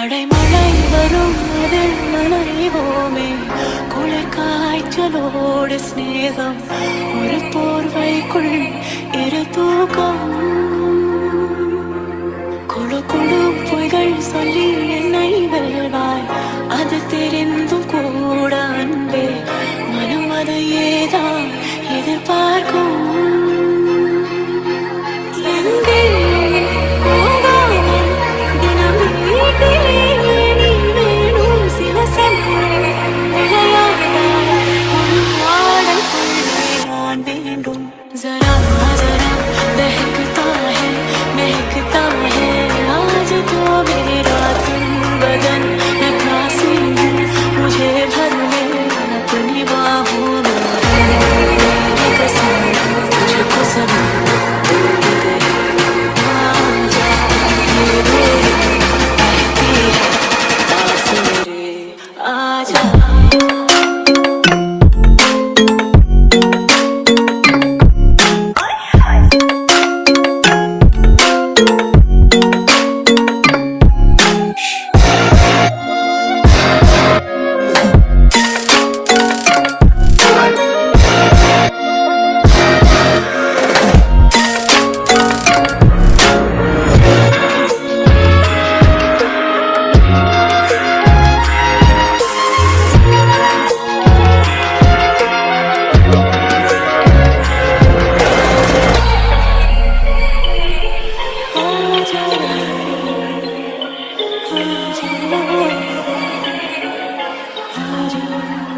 அடைமழை வரும் அதில் நனைவோமே, குளிர் காய்ச்சலோடு ஸ்நேகம், ஒரு போர்வைக்குள் இரு தூக்கம். குழு குழு பொய்கள் சொல்லி என்னை வெல்வாய், அது தெரிந்தும் கூட அன்பே மனம் அதையேதான் எதிர்பார்க்கும். जरा जरा बहकता है महकता है आज तो मेरा तुम बदन, मैं प्यासी हूँ मुझे भर ले अपनी बाहों में, मेरी कसम तुझको सनम दूर गई आजा, ये बहती है पास मेरे आजा. I